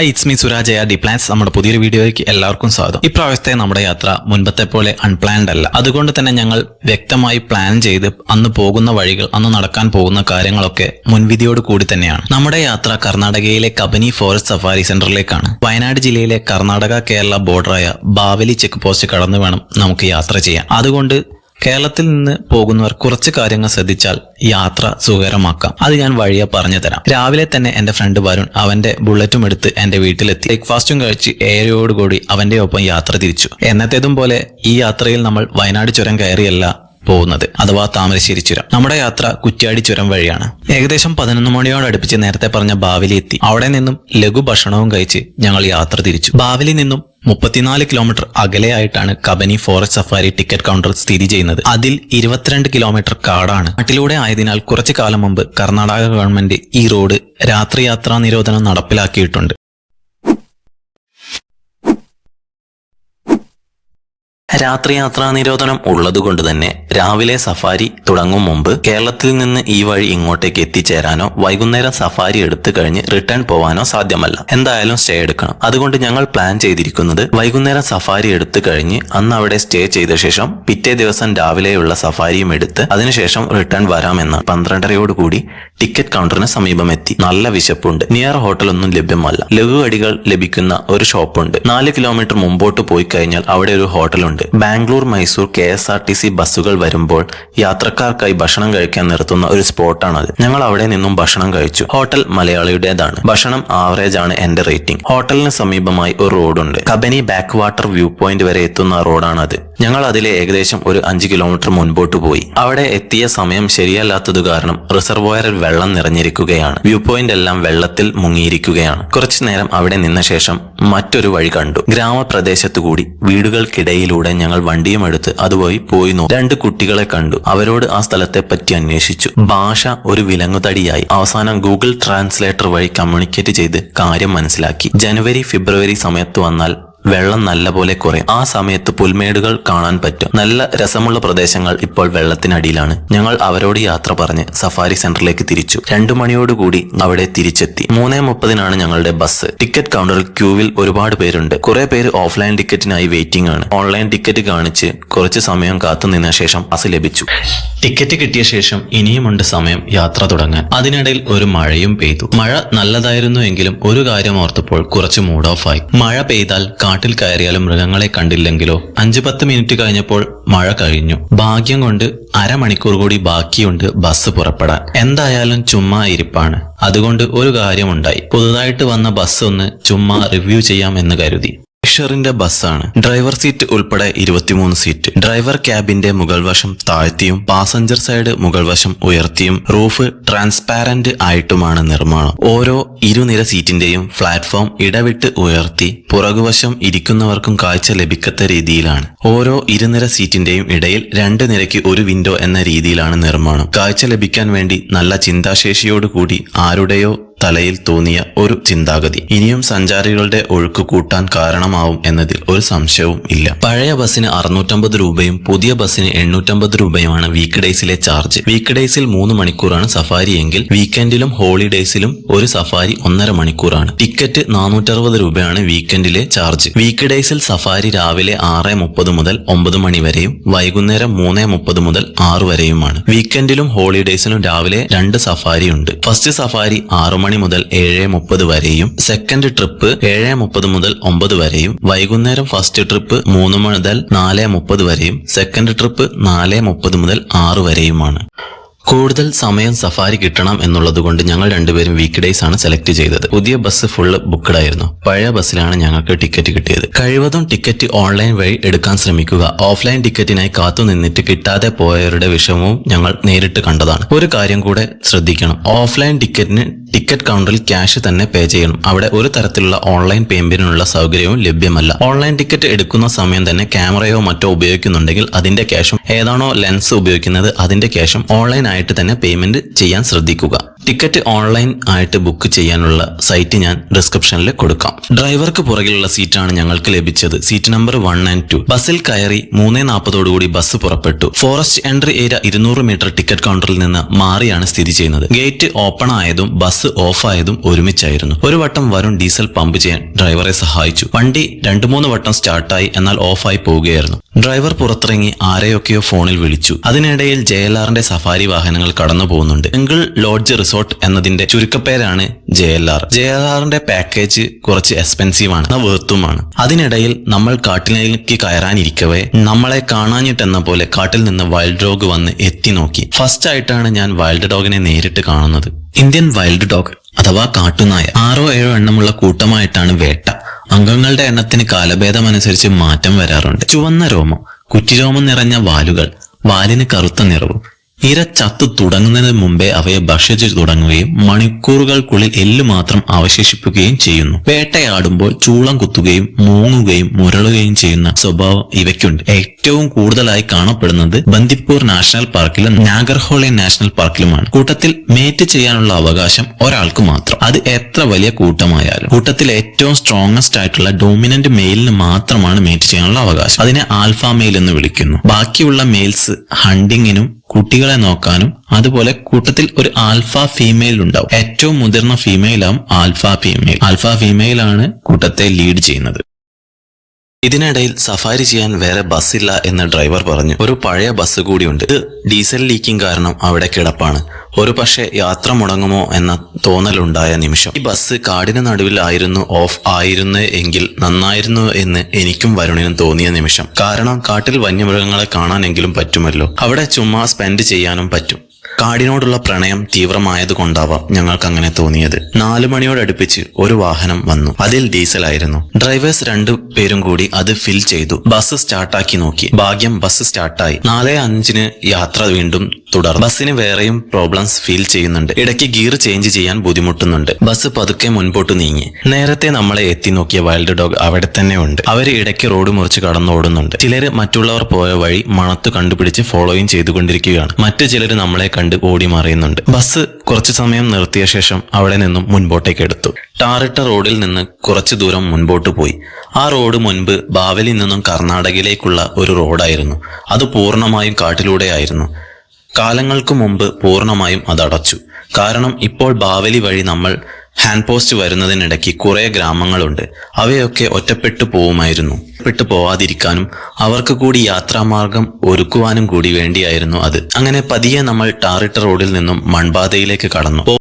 Hi, it's me Suraj D plans. നമ്മുടെ പുതിയൊരു വീഡിയോയ്ക്ക് എല്ലാവർക്കും സ്വാഗതം. ഇപ്രാവശ്യത്തെ നമ്മുടെ യാത്ര മുൻപത്തെ പോലെ അൺപ്ലാൻഡ് അല്ല. അതുകൊണ്ട് തന്നെ ഞങ്ങൾ വ്യക്തമായി പ്ലാൻ ചെയ്ത് അന്ന് പോകുന്ന വഴികൾ, അന്ന് നടക്കാൻ പോകുന്ന കാര്യങ്ങളൊക്കെ മുൻവിധിയോട് കൂടി തന്നെയാണ്. നമ്മുടെ യാത്ര കർണാടകയിലെ കബനി ഫോറസ്റ്റ് സഫാരി സെന്ററിലേക്കാണ്. വയനാട് ജില്ലയിലെ കർണാടക കേരള ബോർഡറായ ബാവലി ചെക്ക് പോസ്റ്റ് കടന്നു വേണം നമുക്ക് യാത്ര ചെയ്യാൻ. അതുകൊണ്ട് കേരളത്തിൽ നിന്ന് പോകുന്നവർ കുറച്ച് കാര്യങ്ങൾ ശ്രദ്ധിച്ചാൽ യാത്ര സുഖകരമാക്കാം. അത് ഞാൻ വഴിയെ പറഞ്ഞു തരാം. രാവിലെ തന്നെ എന്റെ ഫ്രണ്ട് വരുൺ അവന്റെ ബുള്ളറ്റും എടുത്ത് എന്റെ വീട്ടിലെത്തി. ബ്രേക്ക്ഫാസ്റ്റും കഴിച്ച് ഏഴയോടുകൂടി അവന്റെ ഒപ്പം യാത്ര തിരിച്ചു. എന്നത്തേതും പോലെ ഈ യാത്രയിൽ നമ്മൾ വയനാട് ചുരം കയറിയല്ല പോകുന്നത്, അഥവാ താമരശ്ശേരി ചുരം. നമ്മുടെ യാത്ര കുറ്റ്യാടി ചുരം വഴിയാണ്. ഏകദേശം 11 മണിയോടടുപ്പിച്ച് നേരത്തെ പറഞ്ഞ ബാവലി എത്തി. അവിടെ നിന്നും ലഘു ഭക്ഷണവും കഴിച്ച് ഞങ്ങൾ യാത്ര തിരിച്ചു. ബാവലി നിന്നും 34 കിലോമീറ്റർ അകലെയായിട്ടാണ് Kabini forest safari ticket counter സ്ഥിതി ചെയ്യുന്നത്. അതിൽ 22 കിലോമീറ്റർ കാടാണ്. നാട്ടിലൂടെ ആയതിനാൽ കുറച്ചു കാലം മുമ്പ് കർണാടക ഗവൺമെന്റ് ഈ റോഡ് രാത്രി യാത്രാ നിരോധനം നടപ്പിലാക്കിയിട്ടുണ്ട്. രാത്രി യാത്രാ നിരോധനം ഉള്ളതുകൊണ്ട് തന്നെ രാവിലെ സഫാരി തുടങ്ങും മുമ്പ് കേരളത്തിൽ നിന്ന് ഈ വഴി ഇങ്ങോട്ടേക്ക് എത്തിച്ചേരാനോ വൈകുന്നേരം സഫാരി എടുത്തു കഴിഞ്ഞ് റിട്ടേൺ പോവാനോ സാധ്യമല്ല. എന്തായാലും സ്റ്റേ എടുക്കണം. അതുകൊണ്ട് ഞങ്ങൾ പ്ലാൻ ചെയ്തിരിക്കുന്നത് വൈകുന്നേരം സഫാരി എടുത്തു കഴിഞ്ഞ് അന്ന് അവിടെ സ്റ്റേ ചെയ്ത ശേഷം പിറ്റേ ദിവസം രാവിലെയുള്ള സഫാരിയും എടുത്ത് അതിനുശേഷം റിട്ടേൺ വരാമെന്ന് 12:30 ടിക്കറ്റ് കൗണ്ടറിന് സമീപം എത്തി. നല്ല വിശപ്പുണ്ട്. നിയർ ഹോട്ടലൊന്നും ലഭ്യമല്ല. ലഘു അടികൾ ലഭിക്കുന്ന ഒരു ഷോപ്പുണ്ട്. 4 കിലോമീറ്റർ മുമ്പോട്ട് പോയി കഴിഞ്ഞാൽ അവിടെ ഒരു ഹോട്ടലുണ്ട്. ബാംഗ്ലൂർ മൈസൂർ KSRTC ബസ്സുകൾ വരുമ്പോൾ യാത്രക്കാർക്കായി ഭക്ഷണം കഴിക്കാൻ നിർത്തുന്ന ഒരു സ്പോട്ടാണത്. ഞങ്ങൾ അവിടെ നിന്നും ഭക്ഷണം കഴിച്ചു. ഹോട്ടൽ മലയാളിയുടേതാണ്. ഭക്ഷണം ആവറേജ് ആണ് എന്റെ റേറ്റിംഗ്. ഹോട്ടലിന് സമീപമായി ഒരു റോഡുണ്ട്. Kabini backwater view point വരെ എത്തുന്ന റോഡാണത്. ഞങ്ങൾ അതിലെ ഏകദേശം ഒരു 5 കിലോമീറ്റർ മുൻപോട്ട് പോയി. അവിടെ എത്തിയ സമയം ശരിയല്ലാത്തത് കാരണം റിസർവോയറിൽ വെള്ളം നിറഞ്ഞിരിക്കുകയാണ്. വ്യൂ പോയിന്റ് എല്ലാം വെള്ളത്തിൽ മുങ്ങിയിരിക്കുകയാണ്. കുറച്ചു നേരം അവിടെ നിന്ന ശേഷം മറ്റൊരു വഴി കണ്ടു. ഗ്രാമപ്രദേശത്തു കൂടി വീടുകൾക്കിടയിലൂടെ ഞങ്ങൾ വണ്ടിയും എടുത്ത് അതുവഴി പോയി നോക്കി. 2 കുട്ടികളെ കണ്ടു. അവരോട് ആ സ്ഥലത്തെ പറ്റി അന്വേഷിച്ചു. ഭാഷ ഒരു വിലങ്ങുതടിയായി. അവസാനം ഗൂഗിൾ ട്രാൻസ്ലേറ്റർ വഴി കമ്മ്യൂണിക്കേറ്റ് ചെയ്ത് കാര്യം മനസ്സിലാക്കി. ജനുവരി ഫെബ്രുവരി സമയത്ത് വന്നാൽ വെള്ളം നല്ലപോലെ കുറയും. ആ സമയത്ത് പുൽമേടുകൾ കാണാൻ പറ്റും. നല്ല രസമുള്ള പ്രദേശങ്ങൾ ഇപ്പോൾ വെള്ളത്തിനടിയിലാണ്. ഞങ്ങൾ അവരോട് യാത്ര പറഞ്ഞ് സഫാരി സെന്ററിലേക്ക് തിരിച്ചു. 2 മണിയോടുകൂടി അവിടെ തിരിച്ചെത്തി. 3:30 ഞങ്ങളുടെ ബസ്. ടിക്കറ്റ് കൗണ്ടറിൽ ക്യൂവിൽ ഒരുപാട് പേരുണ്ട്. കുറെ പേര് ഓഫ്ലൈൻ ടിക്കറ്റിനായി വെയിറ്റിംഗ് ആണ്. ഓൺലൈൻ ടിക്കറ്റ് കാണിച്ച് കുറച്ച് സമയം കാത്തുനിന്ന ശേഷം ബസ് ലഭിച്ചു. ടിക്കറ്റ് കിട്ടിയ ശേഷം ഇനിയുമുണ്ട് സമയം യാത്ര തുടങ്ങാൻ. അതിനിടയിൽ ഒരു മഴയും പെയ്തു. മഴ നല്ലതായിരുന്നു എങ്കിലും ഒരു കാര്യം ഓർത്തപ്പോൾ കുറച്ച് മൂഡ് ഓഫ് ആയി. മഴ പെയ്താൽ കാട്ടിൽ കയറിയാലും മൃഗങ്ങളെ കണ്ടില്ലെങ്കിലോ. 5-10 മിനിറ്റ് കഴിഞ്ഞപ്പോൾ മഴ കഴിഞ്ഞു. ഭാഗ്യം കൊണ്ട് അരമണിക്കൂർ കൂടി ബാക്കിയുണ്ട് ബസ് പുറപ്പെടാൻ. എന്തായാലും ചുമ്മാ ഇരിപ്പാണ്. അതുകൊണ്ട് ഒരു കാര്യമുണ്ടായി. പുതുതായിട്ട് വന്ന ബസ് ഒന്ന് ചുമ്മാ റിവ്യൂ ചെയ്യാം എന്ന് കരുതി. ന്റെ ബസ്സാണ്. ഡ്രൈവർ സീറ്റ് ഉൾപ്പെടെ 23 സീറ്റ്. ഡ്രൈവർ ക്യാബിന്റെ മുകൾ വശം താഴ്ത്തിയും പാസഞ്ചർ സൈഡ് മുകൾ വശം ഉയർത്തിയും റൂഫ് ട്രാൻസ്പാരന്റ് ആയിട്ടുമാണ് നിർമ്മാണം. ഓരോ ഇരുനിര സീറ്റിന്റെയും പ്ലാറ്റ്ഫോം ഇടവിട്ട് ഉയർത്തി പുറകുവശം ഇരിക്കുന്നവർക്കും കാഴ്ച ലഭിക്കത്ത രീതിയിലാണ്. ഓരോ ഇരുനിര സീറ്റിന്റെയും ഇടയിൽ 2 നിരയ്ക്ക് ഒരു വിൻഡോ എന്ന രീതിയിലാണ് നിർമ്മാണം. കാഴ്ച ലഭിക്കാൻ വേണ്ടി നല്ല ചിന്താശേഷിയോടുകൂടി ആരുടെയോ തലയിൽ തോന്നിയ ഒരു ചിന്താഗതി ഇനിയും സഞ്ചാരികളുടെ ഒഴുക്ക് കൂട്ടാൻ കാരണമാവും എന്നതിൽ ഒരു സംശയവും ഇല്ല. പഴയ ബസ്സിന് 650 രൂപയും പുതിയ ബസ്സിന് 850 രൂപയുമാണ് വീക്ക് ഡേയ്സിലെ ചാർജ്. വീക്ക് ഡേയ്സിൽ 3 മണിക്കൂറാണ് സഫാരി എങ്കിൽ വീക്കെൻഡിലും ഹോളിഡേയ്സിലും ഒരു സഫാരി 1.5 മണിക്കൂറാണ്. ടിക്കറ്റ് 460 രൂപയാണ് വീക്കെൻഡിലെ ചാർജ്. വീക്ക് ഡേയ്സിൽ സഫാരി രാവിലെ 6:30 മുതൽ 9 മണി വരെയും വൈകുന്നേരം 3:30 മുതൽ 6 വരെയുമാണ്. വീക്കെൻഡിലും ഹോളിഡേയ്സിലും രാവിലെ 2 സഫാരി ഉണ്ട്. ഫസ്റ്റ് സഫാരി 6 മണി മുതൽ 7:30 വരെയും സെക്കൻഡ് ട്രിപ്പ് 7:30 മുതൽ 9 വരെയും വൈകുന്നേരം ഫസ്റ്റ് ട്രിപ്പ് 3 മുതൽ 4:30 വരെയും സെക്കൻഡ് ട്രിപ്പ് 4:30 മുതൽ 6 വരെയുമാണ്. കൂടുതൽ സമയം സഫാരി കിട്ടണം എന്നുള്ളതുകൊണ്ട് ഞങ്ങൾ രണ്ടുപേരും വീക്ക് ഡേയ്സ് ആണ് സെലക്ട് ചെയ്തത്. പുതിയ ബസ് ഫുള്ള് ബുക്ക്ഡ് ആയിരുന്നു. പഴയ ബസ്സിലാണ് ഞങ്ങൾക്ക് ടിക്കറ്റ് കിട്ടിയത്. കഴിവതും ടിക്കറ്റ് ഓൺലൈൻ വഴി എടുക്കാൻ ശ്രമിക്കുക. ഓഫ്ലൈൻ ടിക്കറ്റിനായി കാത്തു നിന്നിട്ട് കിട്ടാതെ പോയവരുടെ വിഷമവും ഞങ്ങൾ നേരിട്ട് കണ്ടതാണ്. ഒരു കാര്യം കൂടെ ശ്രദ്ധിക്കണം. ഓഫ്ലൈൻ ടിക്കറ്റിന് ടിക്കറ്റ് കൗണ്ടറിൽ ക്യാഷ് തന്നെ പേ ചെയ്യണം. അവിടെ ഒരു തരത്തിലുള്ള ഓൺലൈൻ പേയ്മെന്റിനുള്ള സൗകര്യവും ലഭ്യമല്ല. ഓൺലൈൻ ടിക്കറ്റ് എടുക്കുന്ന സമയം തന്നെ ക്യാമറയോ മറ്റോ ഉപയോഗിക്കുന്നുണ്ടെങ്കിൽ അതിന്റെ ക്യാഷും ഏതാണോ ലെൻസ് ഉപയോഗിക്കുന്നത് അതിന്റെ ക്യാഷും ഓൺലൈൻ ആയിട്ട് തന്നെ പേയ്മെന്റ് ചെയ്യാൻ ശ്രദ്ധിക്കുക. ടിക്കറ്റ് ഓൺലൈൻ ആയിട്ട് ബുക്ക് ചെയ്യാനുള്ള സൈറ്റ് ഞാൻ ഡിസ്ക്രിപ്ഷനിൽ കൊടുക്കാം. ഡ്രൈവർക്ക് പുറകിലുള്ള സീറ്റാണ് ഞങ്ങൾക്ക് ലഭിച്ചത്. Seat number 1 and 2. ബസ്സിൽ കയറി 3:40 ബസ് പുറപ്പെട്ടു. Forest entry area 200 metre ticket കൗണ്ടറിൽ നിന്ന് മാറിയാണ് സ്ഥിതി ചെയ്യുന്നത്. ഗേറ്റ് ഓപ്പൺ ആയതും ബസ് ഓഫ് ആയതും ഒരുമിച്ചായിരുന്നു. ഒരു വട്ടം വരുൺ ഡീസൽ പമ്പ് ചെയ്യാൻ ഡ്രൈവറെ സഹായിച്ചു. വണ്ടി 2-3 വട്ടം സ്റ്റാർട്ടായി, എന്നാൽ ഓഫായി പോവുകയായിരുന്നു. ഡ്രൈവർ പുറത്തിറങ്ങി ആരെയൊക്കെയോ ഫോണിൽ വിളിച്ചു. അതിനിടയിൽ JLRന്റെ സഫാരി വാഹനങ്ങൾ കടന്നു പോകുന്നുണ്ട്. സിംഗിൾ ലോഡ്ജ് റിസോർട്ട് എന്നതിന്റെ ചുരുക്കപ്പേരാണ് JLR. JLRന്റെ പാക്കേജ് കുറച്ച് എക്സ്പെൻസീവ് ആണ്, വേർത്തുമാണ്. അതിനിടയിൽ നമ്മൾ കാട്ടിലേക്ക് കയറാനിരിക്കവേ നമ്മളെ കാണാഞ്ഞിട്ടെന്ന പോലെ കാട്ടിൽ നിന്ന് വൈൽഡ് ഡോഗ് വന്ന് എത്തി നോക്കി. ഫസ്റ്റ് ആയിട്ടാണ് ഞാൻ വൈൽഡ് ഡോഗിനെ നേരിട്ട് കാണുന്നത്. ഇന്ത്യൻ വൈൽഡ് ഡോഗ് അഥവാ കാട്ടുനായ 6-7 എണ്ണമുള്ള കൂട്ടമായിട്ടാണ് വേട്ട. അംഗങ്ങളുടെ എണ്ണത്തിന് കാലഭേദമനുസരിച്ച് മാറ്റം വരാറുണ്ട്. ചുവന്ന രോമം, കുറ്റിരോമം നിറഞ്ഞ വാലുകൾ, വാലിന് കറുത്ത നിറവും. ഇര ചത്തു തുടങ്ങുന്നതിന് മുമ്പേ അവയെ ഭക്ഷിച്ചു തുടങ്ങുകയും മണിക്കൂറുകൾക്കുള്ളിൽ എല്ലു മാത്രം അവശേഷിപ്പിക്കുകയും ചെയ്യുന്നു. വേട്ടയാടുമ്പോൾ ചൂളം കുത്തുകയും മൂങ്ങുകയും മുരളുകയും ചെയ്യുന്ന സ്വഭാവം ഇവയ്ക്കുണ്ട്. ഏറ്റവും കൂടുതലായി കാണപ്പെടുന്നത് ബന്ദിപ്പൂർ നാഷണൽ പാർക്കിലും നാഗർഹോളെ നാഷണൽ പാർക്കിലുമാണ്. കൂട്ടത്തിൽ മേറ്റ് ചെയ്യാനുള്ള അവകാശം ഒരാൾക്ക് മാത്രം. അത് എത്ര വലിയ കൂട്ടമായാലും. കൂട്ടത്തിൽ ഏറ്റവും സ്ട്രോങ്ങസ്റ്റ് ആയിട്ടുള്ള ഡോമിനന്റ് മെയിലിന് മാത്രമാണ് മേറ്റ് ചെയ്യാനുള്ള അവകാശം. അതിനെ ആൽഫ മെയിൽ എന്ന് വിളിക്കുന്നു. ബാക്കിയുള്ള മെയിൽസ് ഹണ്ടിങ്ങിനും കുട്ടികളെ നോക്കാനും, അതുപോലെ കൂട്ടത്തിൽ ഒരു ആൽഫ ഫീമെയിൽ ഉണ്ടാവും. ഏറ്റവും മുതിർന്ന ഫീമെയിലാവും ആൽഫ ഫീമെയിൽ. ആൽഫ ഫീമെയിൽ ആണ് കൂട്ടത്തെ ലീഡ് ചെയ്യുന്നത്. ഇതിനിടയിൽ സഫാരി ചെയ്യാൻ വേറെ ബസ്സില്ല എന്ന് ഡ്രൈവർ പറഞ്ഞു. ഒരു പഴയ ബസ് കൂടിയുണ്ട്. ഇത് ഡീസൽ ലീക്കിംഗ് കാരണം അവിടെ കിടപ്പാണ്. ഒരു പക്ഷേ യാത്ര മുടങ്ങുമോ എന്ന തോന്നലുണ്ടായ നിമിഷം. ഈ ബസ് കാടിന് നടുവിൽ ഓഫ് ആയിരുന്നു എങ്കിൽ നന്നായിരുന്നു എന്ന് എനിക്കും വരുണിനും തോന്നിയ നിമിഷം. കാരണം കാട്ടിൽ വന്യമൃഗങ്ങളെ കാണാനെങ്കിലും പറ്റുമല്ലോ. അവിടെ ചുമ്മാ സ്പെൻഡ് ചെയ്യാനും പറ്റും. കാടിനോടുള്ള പ്രണയം തീവ്രമായതുകൊണ്ടാവാം ഞങ്ങൾക്ക് അങ്ങനെ തോന്നിയത്. 4 മണിയോടടുപ്പിച്ച് ഒരു വാഹനം വന്നു. അതിൽ ഡീസൽ ആയിരുന്നു. ഡ്രൈവേഴ്സ് 2 പേരും കൂടി അത് ഫിൽ ചെയ്തു. ബസ് സ്റ്റാർട്ടാക്കി നോക്കി. ഭാഗ്യം, ബസ് സ്റ്റാർട്ടായി. 4:05 യാത്ര വീണ്ടും തുടർന്നു. ബസ്സിന് വേറെയും പ്രോബ്ലംസ് ഫീൽ ചെയ്യുന്നുണ്ട്. ഇടയ്ക്ക് ഗിയർ ചേഞ്ച് ചെയ്യാൻ ബുദ്ധിമുട്ടുന്നുണ്ട്. ബസ് പതുക്കെ മുൻപോട്ട് നീങ്ങി. നേരത്തെ നമ്മളെ എത്തി നോക്കിയ വൈൽഡ് ഡോഗ് അവിടെ തന്നെ ഉണ്ട്. അവര് ഇടയ്ക്ക് റോഡ് മുറിച്ച് കടന്നോടുന്നുണ്ട്. ചിലര് മറ്റുള്ളവർ പോയ വഴി മണത്ത് കണ്ടുപിടിച്ച് ഫോളോയിങ് ചെയ്തുകൊണ്ടിരിക്കുകയാണ്. മറ്റു ചിലര് നമ്മളെ കണ്ട് ഓടി മറിയുന്നുണ്ട്. ബസ് കുറച്ചു സമയം നിർത്തിയ ശേഷം അവിടെ നിന്നും മുൻപോട്ടേക്ക് എടുത്തു. ടാറിട്ട റോഡിൽ നിന്ന് കുറച്ചു ദൂരം മുൻപോട്ട് പോയി. ആ റോഡ് മുൻപ് ബാവലിൽ നിന്നും കർണാടകയിലേക്കുള്ള ഒരു റോഡായിരുന്നു. അത് പൂർണ്ണമായും കാട്ടിലൂടെയായിരുന്നു. കാലങ്ങൾക്ക് മുമ്പ് പൂർണ്ണമായും അത് അടച്ചു. കാരണം ഇപ്പോൾ ബാവലി വഴി നമ്മൾ ഹാൻഡ് പോസ്റ്റ് വരുന്നതിനിടയ്ക്ക് കുറെ ഗ്രാമങ്ങളുണ്ട്. അവയൊക്കെ ഒറ്റപ്പെട്ടു പോവുമായിരുന്നു. ഒറ്റപ്പെട്ടു പോവാതിരിക്കാനും അവർക്ക് കൂടി യാത്രാമാർഗം ഒരുക്കുവാനും കൂടി വേണ്ടിയായിരുന്നു അത്. അങ്ങനെ പതിയെ നമ്മൾ ടാറിട്ട റോഡിൽ നിന്നും മൺപാതയിലേക്ക് കടന്നു.